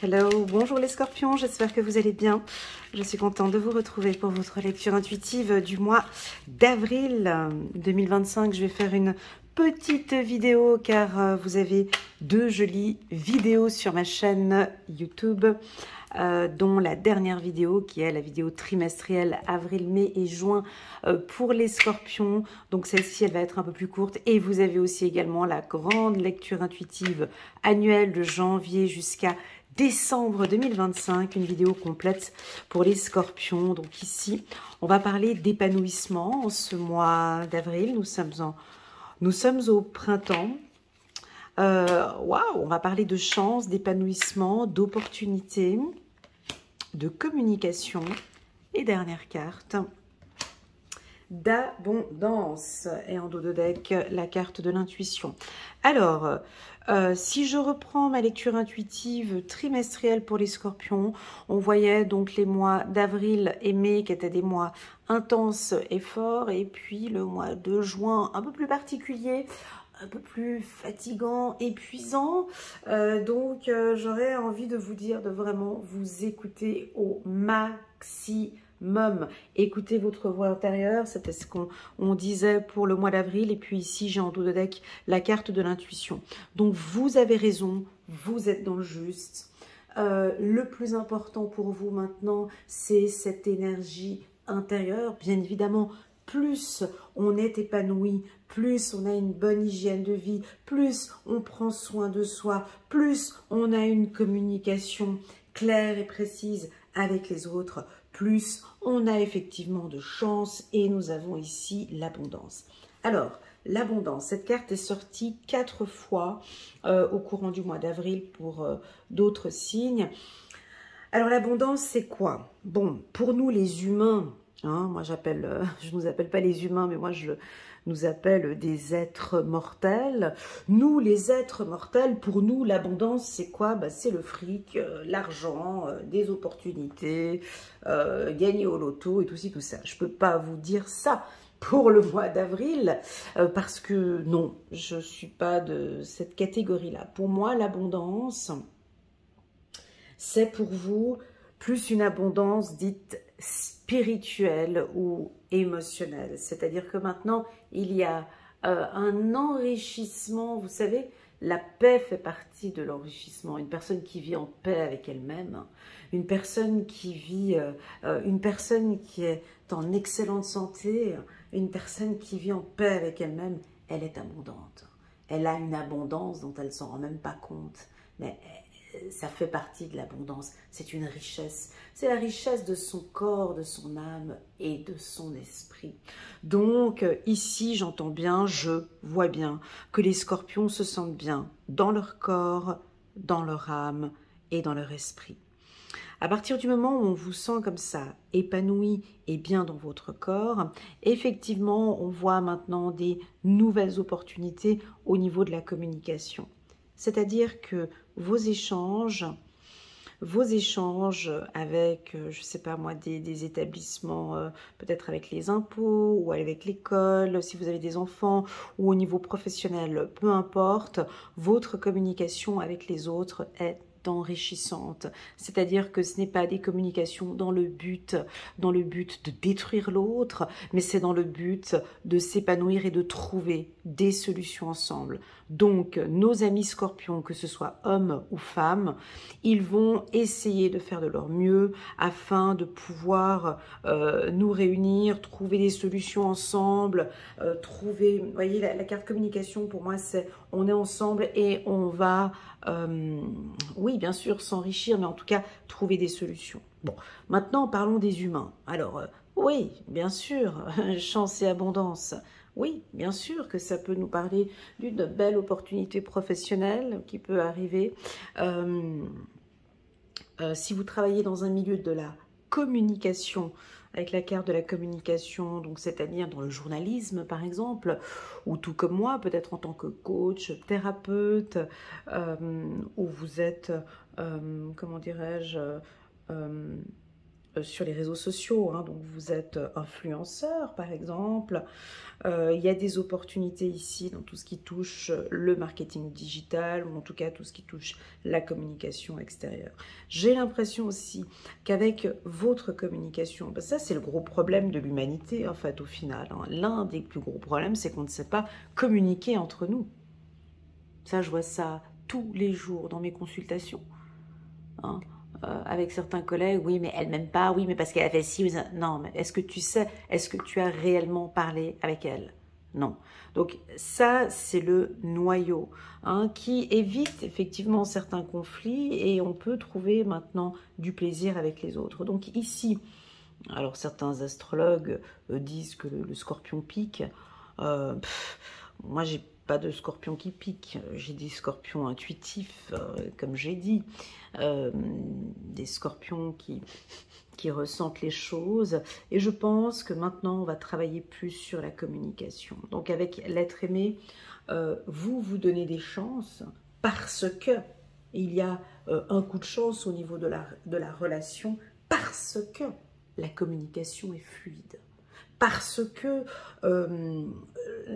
Hello, bonjour les scorpions, j'espère que vous allez bien. Je suis contente de vous retrouver pour votre lecture intuitive du mois d'avril 2025. Je vais faire une petite vidéo car vous avez deux jolies vidéos sur ma chaîne YouTube, dont la dernière vidéo qui est la vidéo trimestrielle avril, mai et juin pour les scorpions. Donc celle-ci, elle va être un peu plus courte. Et vous avez aussi également la grande lecture intuitive annuelle de janvier jusqu'à décembre 2025, une vidéo complète pour les scorpions. Donc ici, on va parler d'épanouissement en ce mois d'avril. Nous sommes au printemps. Waouh, on va parler de chance, d'épanouissement, d'opportunités, de communication. Et dernière carte, d'abondance. Et en dos de deck, la carte de l'intuition. Alors, si je reprends ma lecture intuitive trimestrielle pour les scorpions, on voyait donc les mois d'avril et mai qui étaient des mois intenses et forts, et puis le mois de juin un peu plus particulier, un peu plus fatigant, épuisant. Donc j'aurais envie de vous dire de vraiment vous écouter au maximum. Écoutez votre voix intérieure, c'était ce qu'on disait pour le mois d'avril. Et puis ici, j'ai en dos de deck la carte de l'intuition. Donc vous avez raison, vous êtes dans le juste. Le plus important pour vous maintenant, c'est cette énergie intérieure. Bien évidemment, plus on est épanoui, plus on a une bonne hygiène de vie, plus on prend soin de soi, plus on a une communication claire et précise avec les autres, plus on a effectivement de chance, et nous avons ici l'abondance. Alors, l'abondance, cette carte est sortie 4 fois au courant du mois d'avril pour d'autres signes. Alors, l'abondance, c'est quoi? Bon, pour nous les humains, hein, moi je ne nous appelle pas les humains, mais moi je nous appelle des êtres mortels. Nous, les êtres mortels, pour nous, l'abondance, c'est quoi? Bah, c'est le fric, l'argent, des opportunités, gagner au loto et tout ci, tout ça. Je ne peux pas vous dire ça pour le mois d'avril, parce que non, je ne suis pas de cette catégorie-là. Pour moi, l'abondance, c'est pour vous plus une abondance dite spirituelle ou émotionnelle. C'est-à-dire que maintenant, il y a un enrichissement. Vous savez, la paix fait partie de l'enrichissement. Une personne qui vit en paix avec elle-même, une personne qui vit, une personne qui est en excellente santé, une personne qui vit en paix avec elle-même, elle est abondante. Elle a une abondance dont elle ne s'en rend même pas compte. Mais ça fait partie de l'abondance, c'est une richesse. C'est la richesse de son corps, de son âme et de son esprit. Donc ici, j'entends bien, je vois bien que les scorpions se sentent bien dans leur corps, dans leur âme et dans leur esprit. À partir du moment où on vous sent comme ça, épanoui et bien dans votre corps, effectivement, on voit maintenant des nouvelles opportunités au niveau de la communication. C'est-à-dire que vos échanges avec, je ne sais pas moi, des établissements, peut-être avec les impôts ou avec l'école, si vous avez des enfants, ou au niveau professionnel, peu importe, votre communication avec les autres est enrichissante. C'est-à-dire que ce n'est pas des communications dans le but de détruire l'autre, mais c'est dans le but de s'épanouir et de trouver des solutions ensemble. Donc, nos amis scorpions, que ce soit hommes ou femmes, ils vont essayer de faire de leur mieux afin de pouvoir nous réunir, trouver des solutions ensemble, trouver... Vous voyez, la carte communication, pour moi, c'est on est ensemble et on va, oui, bien sûr, s'enrichir, mais en tout cas, trouver des solutions. Bon, maintenant, parlons des humains. Alors, oui, bien sûr, chance et abondance. Oui, bien sûr que ça peut nous parler d'une belle opportunité professionnelle qui peut arriver. Si vous travaillez dans un milieu de la communication, avec la carte de la communication, donc c'est-à-dire dans le journalisme par exemple, ou tout comme moi, peut-être en tant que coach, thérapeute, où vous êtes, comment dirais-je, sur les réseaux sociaux, hein, donc vous êtes influenceur par exemple. Il y a des opportunités ici dans tout ce qui touche le marketing digital, ou en tout cas tout ce qui touche la communication extérieure. J'ai l'impression aussi qu'avec votre communication, ben ça c'est le gros problème de l'humanité en fait au final, hein. L'un des plus gros problèmes, c'est qu'on ne sait pas communiquer entre nous. Ça, je vois ça tous les jours dans mes consultations, hein. Avec certains collègues, oui, mais elle m'aime pas, oui, mais parce qu'elle a fait ci, non, mais est-ce que tu sais, est-ce que tu as réellement parlé avec elle? Non. Donc ça, c'est le noyau, hein, qui évite effectivement certains conflits et on peut trouver maintenant du plaisir avec les autres. Donc ici, alors certains astrologues disent que le scorpion pique. Moi, j'ai pas de scorpion qui pique, j'ai des scorpions intuitifs, comme j'ai dit, des scorpions qui ressentent les choses, et je pense que maintenant on va travailler plus sur la communication. Donc avec l'être aimé, vous donnez des chances parce que il y a un coup de chance au niveau de la relation, parce que la communication est fluide, parce que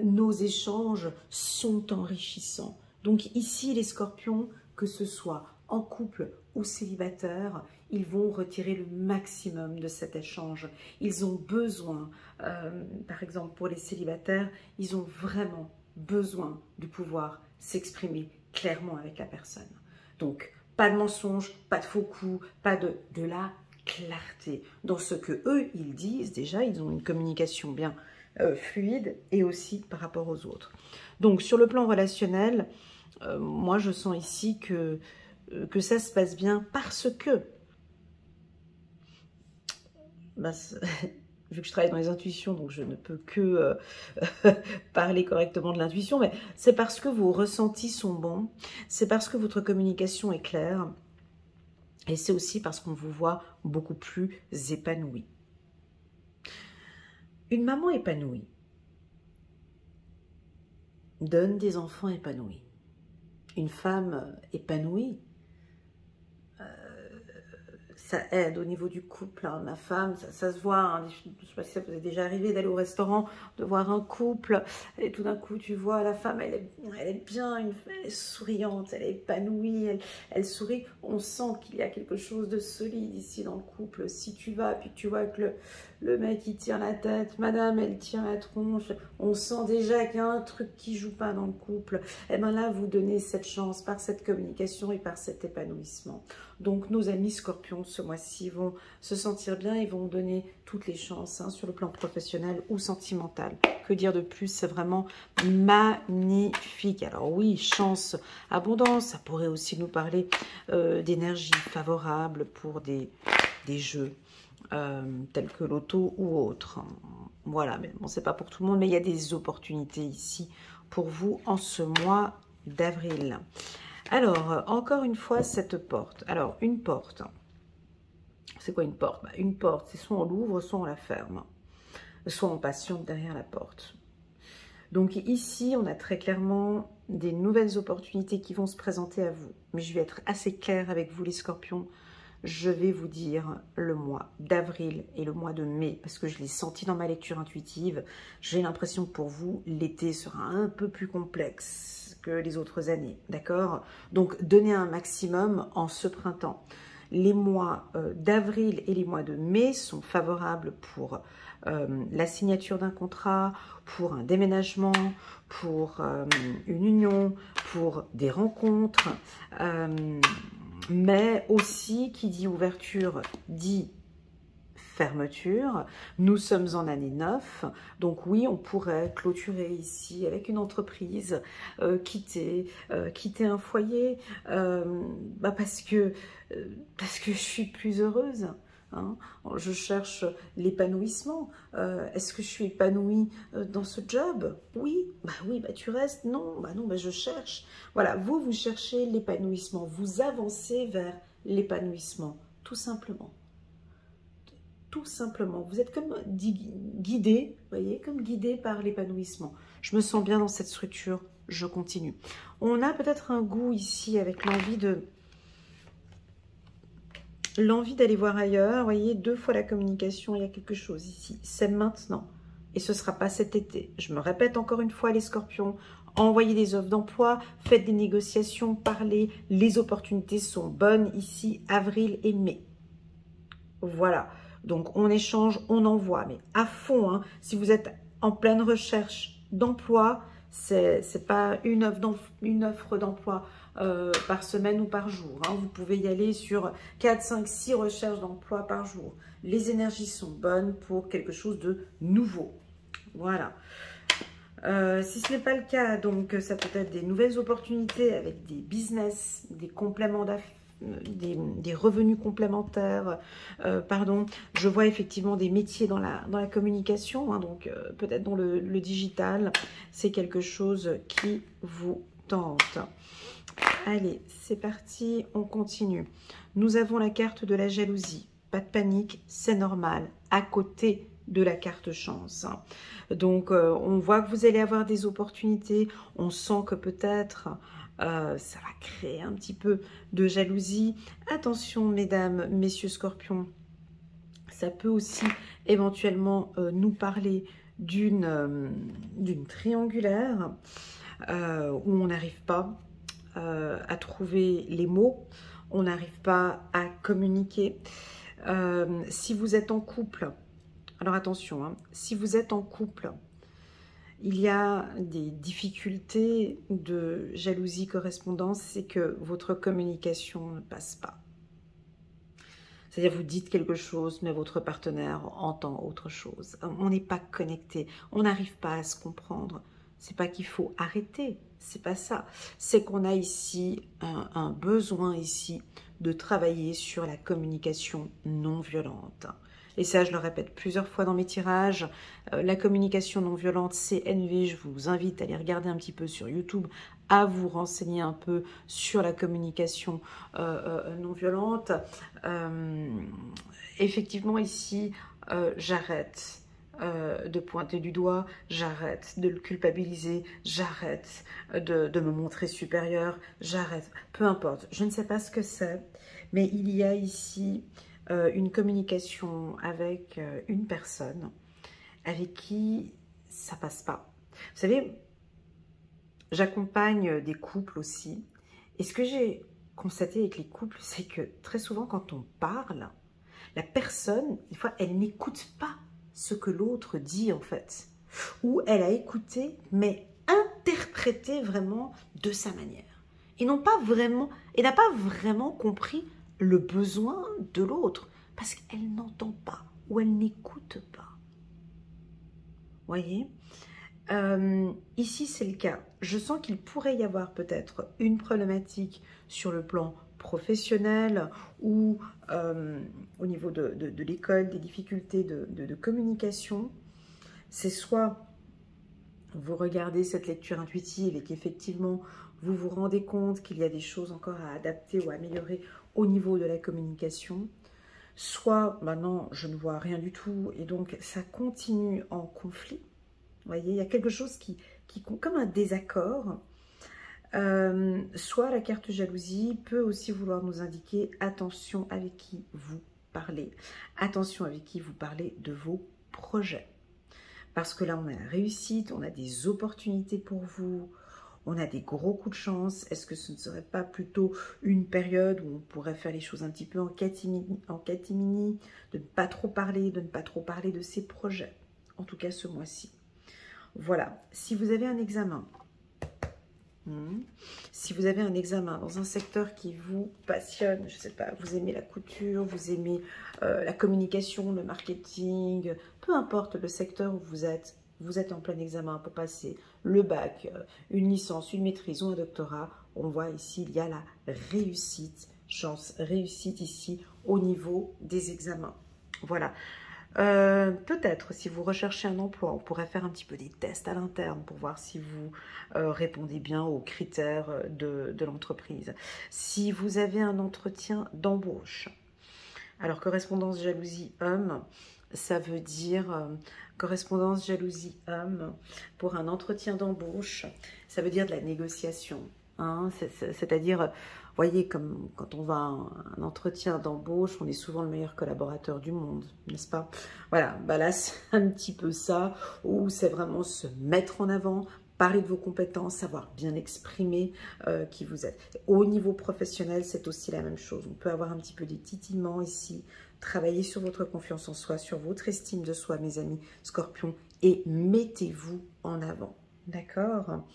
nos échanges sont enrichissants. Donc ici, les scorpions, que ce soit en couple ou célibataire, ils vont retirer le maximum de cet échange. Ils ont besoin, par exemple pour les célibataires, ils ont vraiment besoin de pouvoir s'exprimer clairement avec la personne. Donc, pas de mensonges, pas de faux coups, pas de la clarté dans ce que eux ils disent. Déjà, ils ont une communication bien fluide et aussi par rapport aux autres. Donc, sur le plan relationnel, moi, je sens ici que ça se passe bien parce que, bah, vu que je travaille dans les intuitions, donc je ne peux que parler correctement de l'intuition, mais c'est parce que vos ressentis sont bons, c'est parce que votre communication est claire, et c'est aussi parce qu'on vous voit beaucoup plus épanoui. Une maman épanouie donne des enfants épanouis. Une femme épanouie, ça aide au niveau du couple, hein. Ma femme, ça se voit, hein. Je ne sais pas si ça vous est déjà arrivé d'aller au restaurant, de voir un couple, et tout d'un coup tu vois la femme, elle est bien, elle est souriante, elle est épanouie, elle sourit. On sent qu'il y a quelque chose de solide ici dans le couple. Si tu vas, puis tu vois que le mec il tient la tête, madame elle tient la tronche, on sent déjà qu'il y a un truc qui joue pas dans le couple. Et bien là, vous donnez cette chance par cette communication et par cet épanouissement. Donc nos amis scorpions ce mois-ci vont se sentir bien et vont donner toutes les chances, hein, sur le plan professionnel ou sentimental. Que dire de plus? C'est vraiment magnifique. Alors oui, chance, abondance, ça pourrait aussi nous parler d'énergie favorable pour des jeux tels que l'auto ou autres. Voilà, mais bon, c'est pas pour tout le monde, mais il y a des opportunités ici pour vous en ce mois d'avril. Alors, encore une fois, cette porte. Alors, une porte, c'est quoi une porte? Bah, une porte, c'est soit on l'ouvre, soit on la ferme. Soit on patiente derrière la porte. Donc ici, on a très clairement des nouvelles opportunités qui vont se présenter à vous. Mais je vais être assez claire avec vous, les scorpions. Je vais vous dire le mois d'avril et le mois de mai, parce que je l'ai senti dans ma lecture intuitive. J'ai l'impression que pour vous, l'été sera un peu plus complexe que les autres années, d'accord? Donc, donnez un maximum en ce printemps. Les mois d'avril et les mois de mai sont favorables pour la signature d'un contrat, pour un déménagement, pour une union, pour des rencontres, mais aussi, qui dit ouverture, dit fermeture. Nous sommes en année 9, donc oui, on pourrait clôturer ici avec une entreprise, quitter un foyer, parce que je suis plus heureuse. Hein, je cherche l'épanouissement. Est-ce que je suis épanouie dans ce job? Oui, tu restes. Non, je cherche. Voilà, vous cherchez l'épanouissement. Vous avancez vers l'épanouissement, tout simplement. Tout simplement. Vous êtes comme guidé, vous voyez, comme guidé par l'épanouissement. Je me sens bien dans cette structure, je continue. On a peut-être un goût ici avec l'envie de l'envie d'aller voir ailleurs. Vous voyez, 2 fois la communication, il y a quelque chose ici. C'est maintenant. Et ce ne sera pas cet été. Je me répète encore une fois, les scorpions, envoyez des offres d'emploi, faites des négociations, parlez. Les opportunités sont bonnes ici, avril et mai. Voilà. Donc, on échange, on envoie. Mais à fond, hein, si vous êtes en pleine recherche d'emploi, c'est pas une offre d'emploi par semaine ou par jour. Hein. Vous pouvez y aller sur 4, 5, 6 recherches d'emploi par jour. Les énergies sont bonnes pour quelque chose de nouveau. Voilà. Si ce n'est pas le cas, donc ça peut être des nouvelles opportunités avec des business, des compléments d'affaires, des revenus complémentaires, pardon. Je vois effectivement des métiers dans la communication, hein, donc peut-être dans le digital. C'est quelque chose qui vous tente. Allez, c'est parti, on continue. Nous avons la carte de la jalousie. Pas de panique, c'est normal. À côté de la carte chance. Donc, on voit que vous allez avoir des opportunités. On sent que peut-être ça va créer un petit peu de jalousie. Attention, mesdames, messieurs scorpions. Ça peut aussi éventuellement nous parler d'une triangulaire où on n'arrive pas à trouver les mots. On n'arrive pas à communiquer. Si vous êtes en couple, alors attention, hein, si vous êtes en couple, il y a des difficultés de jalousie correspondance, c'est que votre communication ne passe pas. C'est-à-dire vous dites quelque chose, mais votre partenaire entend autre chose. On n'est pas connecté, on n'arrive pas à se comprendre. C'est pas qu'il faut arrêter, c'est pas ça. C'est qu'on a ici un besoin ici de travailler sur la communication non violente. Et ça, je le répète plusieurs fois dans mes tirages, la communication non violente, CNV, je vous invite à aller regarder un petit peu sur YouTube, à vous renseigner un peu sur la communication non violente. Effectivement, ici, j'arrête de pointer du doigt, j'arrête de le culpabiliser, j'arrête de me montrer supérieur, j'arrête, peu importe, je ne sais pas ce que c'est, mais il y a ici une communication avec une personne avec qui ça passe pas. Vous savez, j'accompagne des couples aussi, et ce que j'ai constaté avec les couples, c'est que très souvent quand on parle, la personne, des fois, elle n'écoute pas ce que l'autre dit en fait, ou elle a écouté, mais interprété vraiment de sa manière, et n'a pas vraiment compris le besoin de l'autre, parce qu'elle n'entend pas, ou elle n'écoute pas. Voyez, ici c'est le cas. Je sens qu'il pourrait y avoir peut-être une problématique sur le plan professionnel ou au niveau de l'école, des difficultés de communication. C'est soit vous regardez cette lecture intuitive et qu'effectivement vous vous rendez compte qu'il y a des choses encore à adapter ou à améliorer au niveau de la communication, soit maintenant je ne vois rien du tout et donc ça continue en conflit. Vous voyez, il y a quelque chose qui comme un désaccord. Soit la carte jalousie peut aussi vouloir nous indiquer attention avec qui vous parlez, attention avec qui vous parlez de vos projets. Parce que là, on a la réussite, on a des opportunités pour vous, on a des gros coups de chance. Est-ce que ce ne serait pas plutôt une période où on pourrait faire les choses un petit peu en catimini, de ne pas trop parler, de ses projets, en tout cas ce mois-ci. Voilà, si vous avez un examen, dans un secteur qui vous passionne, je ne sais pas, vous aimez la couture, vous aimez la communication, le marketing, peu importe le secteur où vous êtes en plein examen pour passer le bac, une licence, une maîtrise ou un doctorat, on voit ici, il y a la réussite, réussite ici au niveau des examens. Voilà. Peut-être si vous recherchez un emploi, on pourrait faire un petit peu des tests à l'interne pour voir si vous répondez bien aux critères de l'entreprise. Si vous avez un entretien d'embauche, alors correspondance jalousie homme, ça veut dire correspondance jalousie homme pour un entretien d'embauche, ça veut dire de la négociation, hein, c'est-à-dire voyez, comme quand on va à un entretien d'embauche, on est souvent le meilleur collaborateur du monde, n'est-ce pas? Voilà, bah là c'est un petit peu ça, où c'est vraiment se mettre en avant, parler de vos compétences, savoir bien exprimer qui vous êtes. Au niveau professionnel, c'est aussi la même chose. On peut avoir un petit peu des titillements ici, travailler sur votre confiance en soi, sur votre estime de soi, mes amis Scorpions, et mettez-vous en avant. D'accord?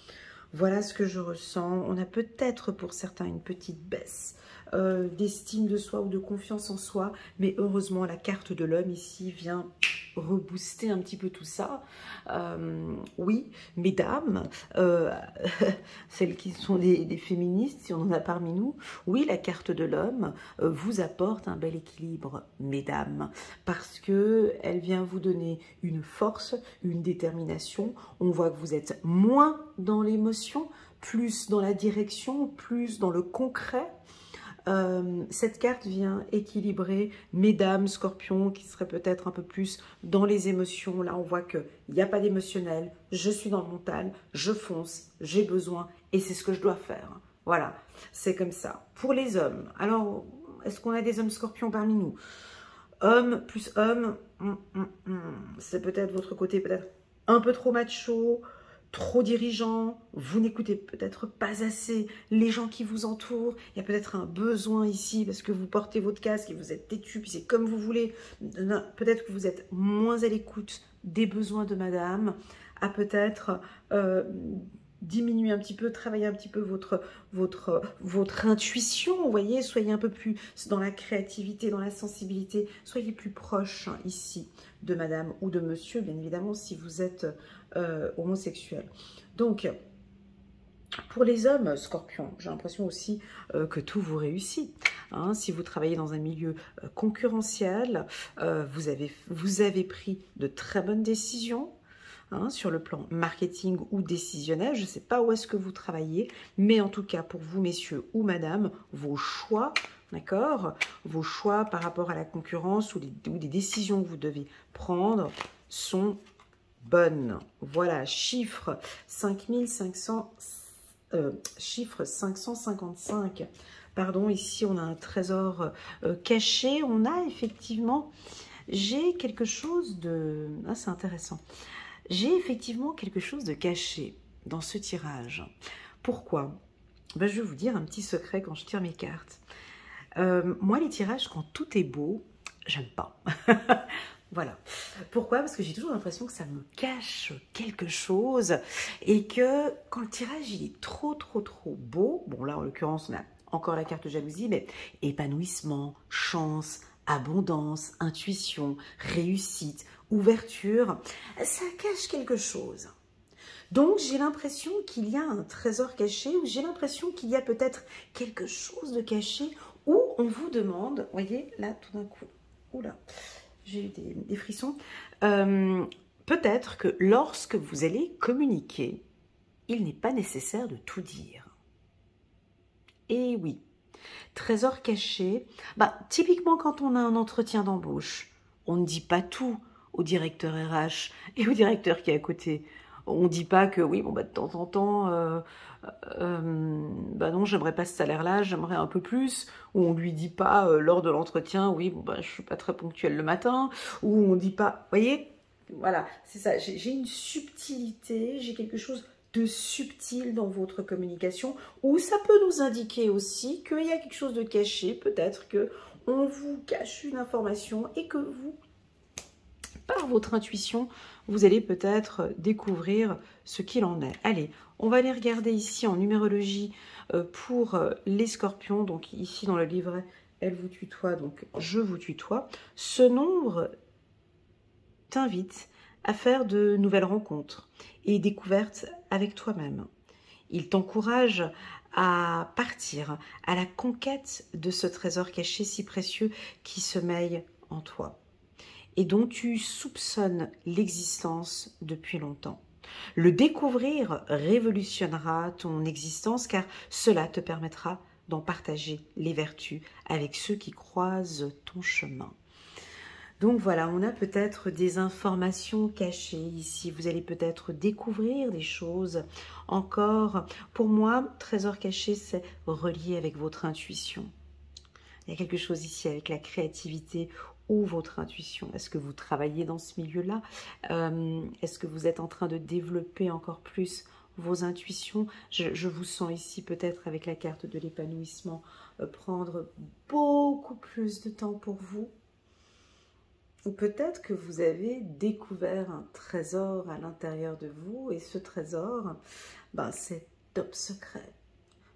Voilà ce que je ressens. On a peut-être pour certains une petite baisse d'estime de soi ou de confiance en soi, mais heureusement la carte de l'homme ici vient rebooster un petit peu tout ça. Oui, mesdames, celles qui sont des féministes, si on en a parmi nous, oui, la carte de l'homme vous apporte un bel équilibre, mesdames, parce que elle vient vous donner une force, une détermination. On voit que vous êtes moins dans l'émotion, plus dans la direction, plus dans le concret. Cette carte vient équilibrer mesdames Scorpions qui seraient peut-être un peu plus dans les émotions. Là, on voit qu'il n'y a pas d'émotionnel. Je suis dans le mental, je fonce, j'ai besoin et c'est ce que je dois faire. Voilà, c'est comme ça. Pour les hommes, alors, est-ce qu'on a des hommes Scorpions parmi nous? Homme plus homme, c'est peut-être votre côté peut-être un peu trop macho, trop dirigeant, vous n'écoutez peut-être pas assez les gens qui vous entourent, il y a peut-être un besoin ici parce que vous portez votre casque et vous êtes têtu, puis c'est comme vous voulez, peut-être que vous êtes moins à l'écoute des besoins de madame, à peut-être diminuer un petit peu, travailler un petit peu votre intuition, vous voyez, soyez un peu plus dans la créativité, dans la sensibilité, soyez plus proche ici de madame ou de monsieur, bien évidemment, si vous êtes homosexuel. Donc, pour les hommes Scorpions, j'ai l'impression aussi que tout vous réussit. Hein, si vous travaillez dans un milieu concurrentiel, vous avez pris de très bonnes décisions. Hein, sur le plan marketing ou décisionnel, je ne sais pas où est-ce que vous travaillez, mais en tout cas pour vous messieurs ou madame, vos choix, d'accord, vos choix par rapport à la concurrence ou des décisions que vous devez prendre sont bonnes. Voilà, chiffre 555. Pardon, ici on a un trésor caché. On a effectivement, j'ai quelque chose de... Ah, c'est intéressant. J'ai effectivement quelque chose de caché dans ce tirage. Pourquoi? Ben, je vais vous dire un petit secret quand je tire mes cartes. Moi, les tirages, quand tout est beau, j'aime pas. Voilà. Pourquoi? Parce que j'ai toujours l'impression que ça me cache quelque chose et que quand le tirage il est trop beau, bon là en l'occurrence on a encore la carte de jalousie, mais épanouissement, chance, abondance, intuition, réussite, ouverture, ça cache quelque chose. Donc j'ai l'impression qu'il y a un trésor caché ou j'ai l'impression qu'il y a peut-être quelque chose de caché où on vous demande, voyez là tout d'un coup, oula, j'ai eu des frissons, peut-être que lorsque vous allez communiquer, il n'est pas nécessaire de tout dire. Et oui, trésor caché, bah, typiquement quand on a un entretien d'embauche, on ne dit pas tout au directeur RH et au directeur qui est à côté. On ne dit pas que oui, bon, bah, de temps en temps, bah non, j'aimerais pas ce salaire-là, j'aimerais un peu plus. Ou on lui dit pas lors de l'entretien, oui, bon, bah, je suis pas très ponctuelle le matin. Ou on dit pas, voyez, voilà, c'est ça. J'ai une subtilité, j'ai quelque chose de subtil dans votre communication, ou ça peut nous indiquer aussi qu'il y a quelque chose de caché, peut-être que on vous cache une information et que vous, par votre intuition, vous allez peut-être découvrir ce qu'il en est. Allez, on va aller regarder ici en numérologie pour les Scorpions. Donc ici dans le livret, elle vous tutoie, donc je vous tutoie. Ce nombre t'invite à faire de nouvelles rencontres et découvertes avec toi-même. Il t'encourage à partir à la conquête de ce trésor caché si précieux qui sommeille en toi et dont tu soupçonnes l'existence depuis longtemps. Le découvrir révolutionnera ton existence car cela te permettra d'en partager les vertus avec ceux qui croisent ton chemin. Donc voilà, on a peut-être des informations cachées ici. Vous allez peut-être découvrir des choses encore. Pour moi, trésor caché, c'est relié avec votre intuition. Il y a quelque chose ici avec la créativité ou votre intuition. Est-ce que vous travaillez dans ce milieu-là? Est-ce que vous êtes en train de développer encore plus vos intuitions? Je vous sens ici peut-être avec la carte de l'épanouissement prendre beaucoup plus de temps pour vous. Ou peut-être que vous avez découvert un trésor à l'intérieur de vous et ce trésor, ben, c'est top secret.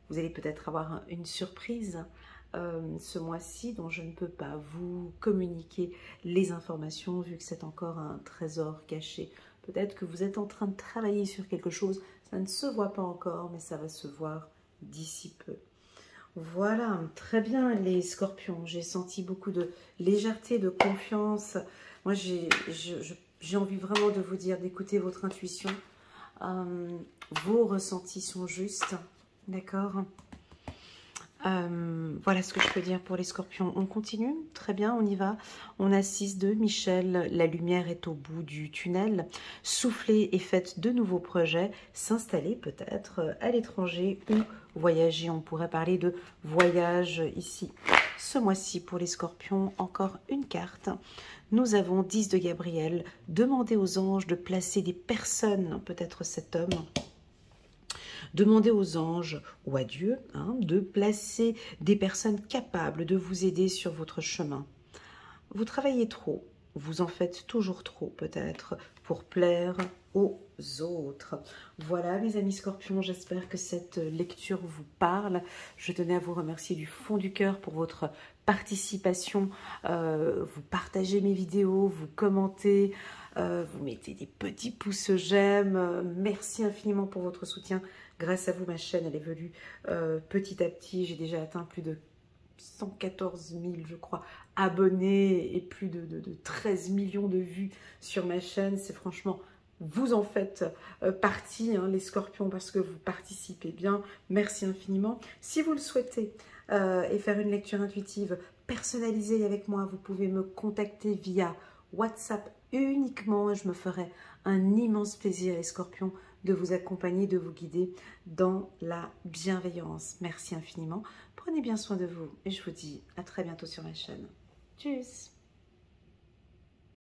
Vous allez peut-être avoir une surprise ce mois-ci dont je ne peux pas vous communiquer les informations vu que c'est encore un trésor caché. Peut-être que vous êtes en train de travailler sur quelque chose, ça ne se voit pas encore, mais ça va se voir d'ici peu. Voilà, très bien les scorpions. J'ai senti beaucoup de légèreté, de confiance. Moi, j'ai envie vraiment de vous dire d'écouter votre intuition. Vos ressentis sont justes, d'accord? Voilà ce que je peux dire pour les scorpions. On continue, très bien, on y va. On a 6-2, Michel, la lumière est au bout du tunnel. Soufflez et faites de nouveaux projets. S'installer peut-être à l'étranger ou voyager. On pourrait parler de voyage ici. Ce mois-ci pour les scorpions, encore une carte. Nous avons 10 de Gabriel. Demandez aux anges de placer des personnes, peut-être cet homme. Demandez aux anges ou à Dieu de placer des personnes capables de vous aider sur votre chemin. Vous travaillez trop, vous en faites toujours trop peut-être pour plaire aux autres. Voilà mes amis scorpions, j'espère que cette lecture vous parle. Je tenais à vous remercier du fond du cœur pour votre participation. Vous partagez mes vidéos, vous commentez, vous mettez des petits pouces j'aime. Merci infiniment pour votre soutien. Grâce à vous, ma chaîne, elle évolue petit à petit. J'ai déjà atteint plus de 114 000, je crois, abonnés et plus de 13 millions de vues sur ma chaîne. C'est franchement, vous en faites partie, les scorpions, parce que vous participez bien. Merci infiniment. Si vous le souhaitez et faire une lecture intuitive personnalisée avec moi, vous pouvez me contacter via WhatsApp uniquement. Je me ferai un immense plaisir, les scorpions, de vous accompagner, de vous guider dans la bienveillance. Merci infiniment. Prenez bien soin de vous et je vous dis à très bientôt sur ma chaîne. Tchuss!